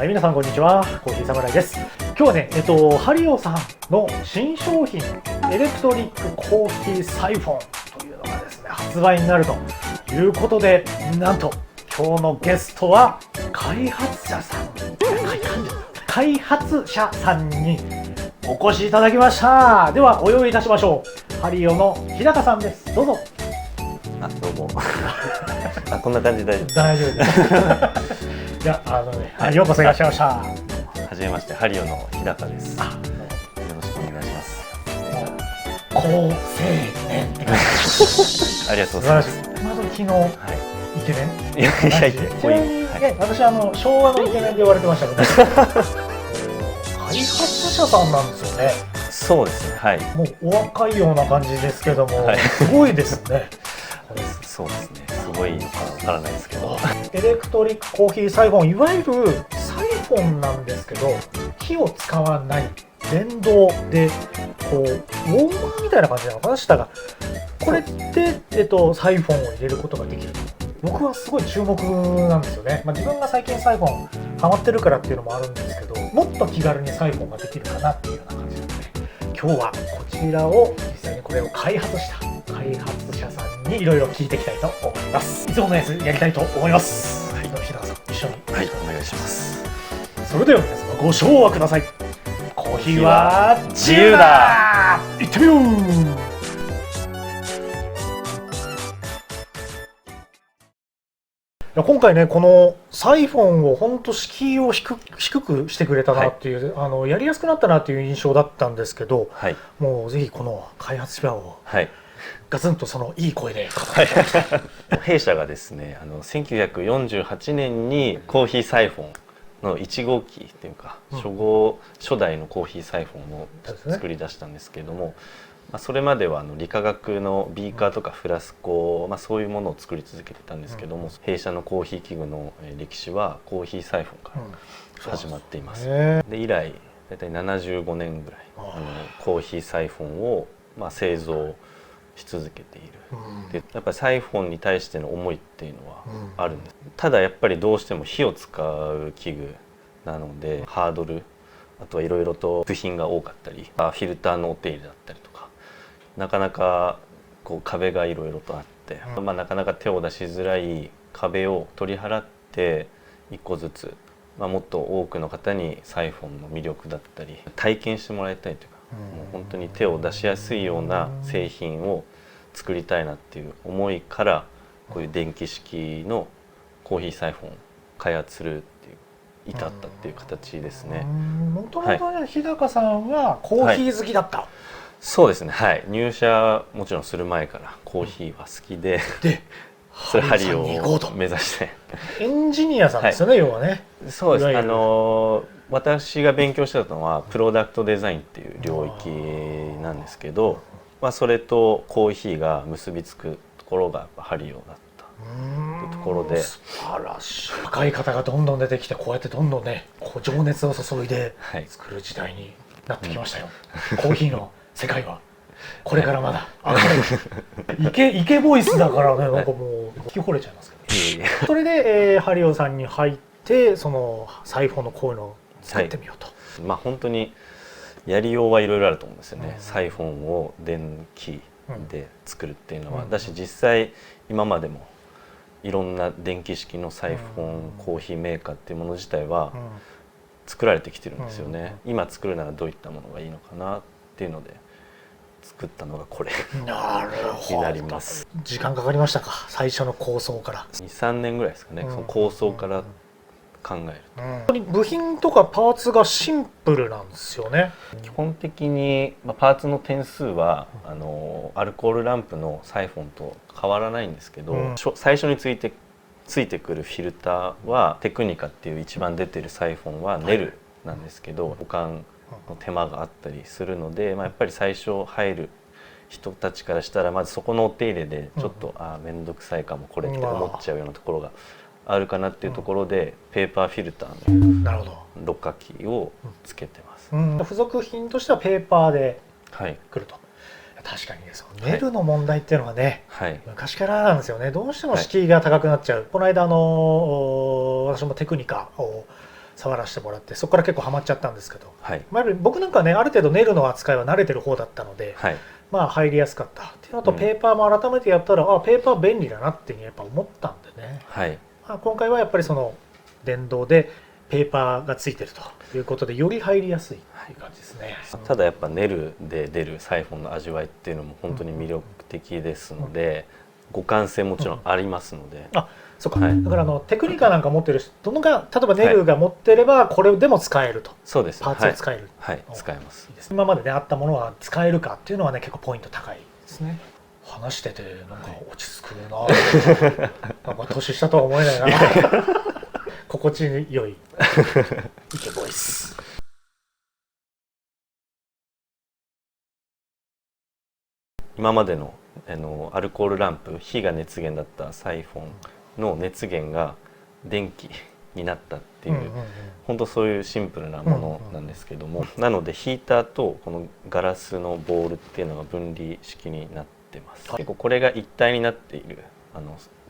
はい、皆さんこんにちは。コーヒーサムライです。今日はね、ハリオさんの新商品、エレクトリックコーヒーサイフォンというのがですね、発売になるということで、なんと今日のゲストは開発者さんにお越しいただきました。ではお呼びいたしましょう。ハリオの日高さんです。どうぞ。どうも。こんな感じで大丈夫です。いや、ようこそいらっしゃいました。はじめまして、ハリオの日高です。よろしくお願いします。高青年って感じ。ありがとうございます。今時のイケメン。いやちなみに私昭和のイケメンで言われてましたけど。開発者さんなんですよね。そうですね。はい。もうお若いような感じですけども、すごいですね。そうですね。すごいのかわからないですけど。エレクトリックコーヒーサイフォン、いわゆるサイフォンなんですけど、火を使わない電動でこうウォーマーみたいな感じなのかな、下が。これってサイフォンを入れることができる。僕はすごい注目なんですよね。自分が最近サイフォンハマってるからっていうのもあるんですけど、もっと気軽にサイフォンができるかなっていうような感じなので、今日はこちらを実際にこれを開発した開発者さんにいろいろ聞いていきたいと思います。いつものやつやりたいと思います。はい、日高さん一緒にお願いします。それでは皆様ご唱和ください。コーヒーは自由だ。行ってみよう。今回ね、このサイフォンを本当敷居を低くしてくれたなっていう、やりやすくなったなっていう印象だったんですけど、もうぜひこの開発者をガツンとそのいい声で語っていただきたい。弊社がですね、1948年にコーヒーサイフォンの1号機っていうか、初代のコーヒーサイフォンを作り出したんですけれども、それまでは理化学のビーカーとかフラスコ、そういうものを作り続けてたんですけども、弊社のコーヒー器具の歴史はコーヒーサイフォンから始まっています。で以来大体75年ぐらいコーヒーサイフォンを製造し続けている。でやっぱりサイフォンに対しての思いっていうのはあるんです。ただやっぱりどうしても火を使う器具なのでハードル、あとはいろいろと部品が多かったり、フィルターのお手入れだったりとか、なかなか壁がいろいろとあって、なかなか手を出しづらい壁を取り払って一個ずつ、もっと多くの方にサイフォンの魅力だったり体験してもらいたいというか、もう本当に手を出しやすいような製品を作りたいなっていう思いから、こういう電気式のコーヒーサイフォンを開発するっていう至ったっていう形ですね。もともとね、日高さんはコーヒー好きだった。そうですね。はい。入社もちろんする前からコーヒーは好きで、それハリオを目指して。エンジニアさんですよね、要はね。そうです。私が勉強してたのはプロダクトデザインっていう領域なんですけど、それとコーヒーが結びつくところがやっぱハリオだったっていうところで。素晴らしい。若い方がどんどん出てきて、こうやってどんどんね、情熱を注いで作る時代になってきましたよ。コーヒーの世界はこれからまだイケボイスだからね、なんかもう聞き惚れちゃいますけど。それで、ハリオさんに入ってそのサイフォンのこういうのを作ってみようと。本当にやりようはいろいろあると思うんですよね。サイフォンを電気で作るっていうのは、だし実際今までもいろんな電気式のサイフォンコーヒーメーカーっていうもの自体は作られてきてるんですよね。今作るならどういったものがいいのかなっていうので作ったのがこれになります。時間かかりましたか、最初の構想から。2、3年ぐらいですかね、その構想から考えると。本当に部品とかパーツがシンプルなんですよね。基本的にパーツの点数はアルコールランプのサイフォンと変わらないんですけど、最初についてくるフィルターはテクニカっていう一番出てるサイフォンはネルなんですけど、保管の手間があったりするので、やっぱり最初入る人たちからしたらまずそこのお手入れでちょっと面倒くさいかもこれって思っちゃうようなところがあるかなっていうところで、ペーパーフィルターのろ過器をつけてます。付属品としてはペーパーで来ると。確かにね、そのネルの問題っていうのはね、昔からなんですよね。どうしても敷居が高くなっちゃう。この間私もテクニカを触らせてもらって、そこから結構ハマっちゃったんですけど、はい、まあ、僕なんかはねある程度ネルの扱いは慣れてる方だったので、はい、まあ入りやすかったっていうのと、ペーパーも改めてやったら、あペーパー便利だなってやっぱ思ったんでね、はい、まあ、今回はやっぱりその電動でペーパーがついてるということでより入りやすいっていう感じですね。ただやっぱネルで出るサイフォンの味わいっていうのも本当に魅力的ですので、互換性もちろんありますので、あそうか、はい、だからテクニカなんか持ってる人のが例えばネルが持ってればこれでも使えると、そうです、パーツを使える、はい、はい、使えます。今までねあったものは使えるかっていうのはね結構ポイント高いですね。話しててなんか落ち着くな、なんか年下とは思えないな心地よいイケボイス。今までのアルコールランプ、火が熱源だったサイフォンの熱源が電気になったっていう、本当そういうシンプルなものなんですけども、なのでヒーターとこのガラスのボールっていうのが分離式になってます。結構これが一体になっている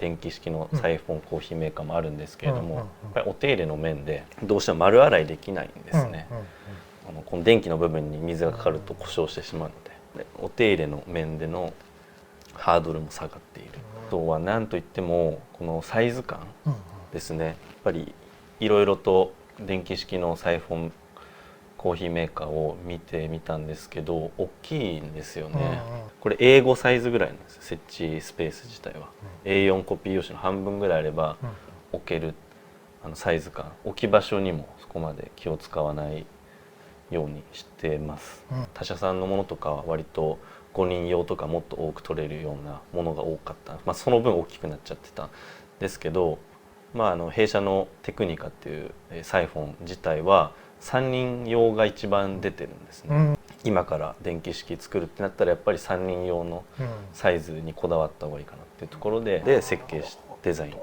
電気式のサイフォンコーヒーメーカーもあるんですけれども、やっぱりお手入れの面でどうしても丸洗いできないんですね。この電気の部分に水がかかると故障してしまうので、お手入れの面でのハードルも下がっている。あとは何といってもこのサイズ感ですね。やっぱりいろいろと電気式のサイフォンコーヒーメーカーを見てみたんですけど、大きいんですよね。これ A5 サイズぐらいなんですよ、設置スペース自体は。A4 コピー用紙の半分ぐらいあれば置けるサイズ感、置き場所にもそこまで気を使わないようにしてます。他社さんのものとかは割と5人用とかもっと多く取れるようなものが多かった、まあ、その分大きくなっちゃってたんですけど、まあ、弊社のテクニカっていうサイフォン自体は3人用が一番出てるんですね。今から電気式作るってなったらやっぱり3人用のサイズにこだわった方がいいかなっていうところで設計しデザイン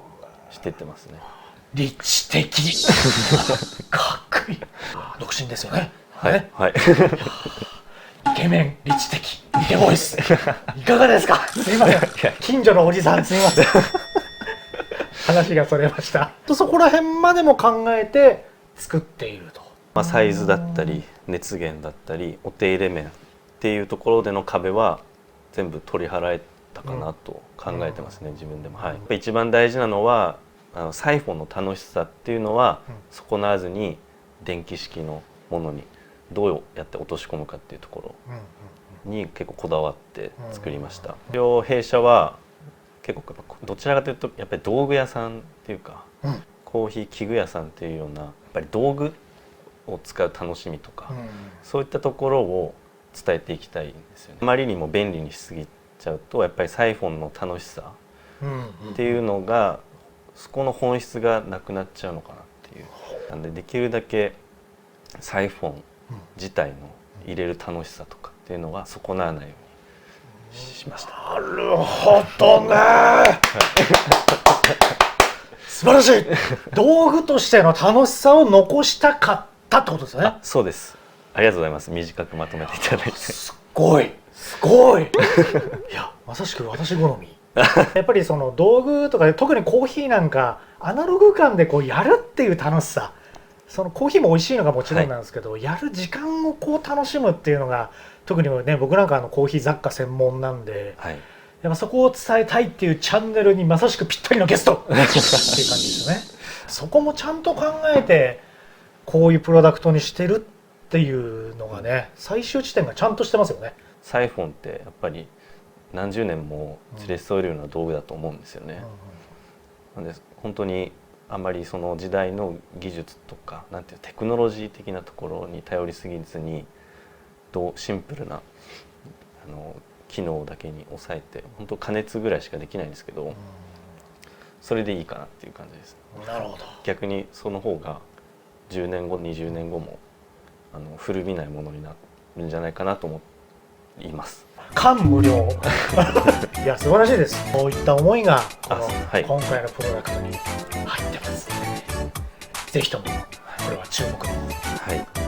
してってますね。リッチ的かっこいい。独身ですよね。はい、はい、イケメンリッチ的イケボイスいかがですか。すいません、近所のおじさんすいません話がそれました。そこら辺までも考えて作っていると、まあ、サイズだったり熱源だったりお手入れ面っていうところでの壁は全部取り払えたかなと考えてますね、自分でも。はい、一番大事なのはサイフォンの楽しさっていうのは損なわずに電気式のものにどうやって落とし込むかっていうところに結構こだわって作りました。弊社は結構どちらかというとやっぱり道具屋さんっていうか、コーヒー器具屋さんっていうようなやっぱり道具を使う楽しみとか、そういったところを伝えていきたいんですよね。あまりにも便利にしすぎちゃうとやっぱりサイフォンの楽しさっていうのがそこの本質がなくなっちゃうのかなっていう。なんでできるだけサイフォン自体の入れる楽しさとかっていうのは損なわないようにしました。なるほどね素晴らしい。道具としての楽しさを残したかったってことですよね。そうです。ありがとうございます。短くまとめていただいて。すごいすごいいやまさしく私好みやっぱりその道具とか特にコーヒーなんかアナログ感でこうやるっていう楽しさ、そのコーヒーも美味しいのがもちろんなんですけど、やる時間をこう楽しむっていうのが特にね僕なんかコーヒー雑貨専門なんで、やっぱそこを伝えたいっていうチャンネルにまさしくぴったりのゲストっていう感じですね。そこもちゃんと考えてこういうプロダクトにしてるっていうのがね、最終地点がちゃんとしてますよね。サイフォンってやっぱり何十年も連れ添えるような道具だと思うんですよね。なんで本当にあまりその時代の技術とかなんていうテクノロジー的なところに頼りすぎずにシンプルな機能だけに抑えて、本当加熱ぐらいしかできないんですけど、それでいいかなっていう感じです。なるほど。逆にその方が10年後20年後も古びないものになるんじゃないかなと思います。感無量いや素晴らしいです。こういった思いがこの、今回のプロダクトに入ってますので、ぜひともこれは注目の。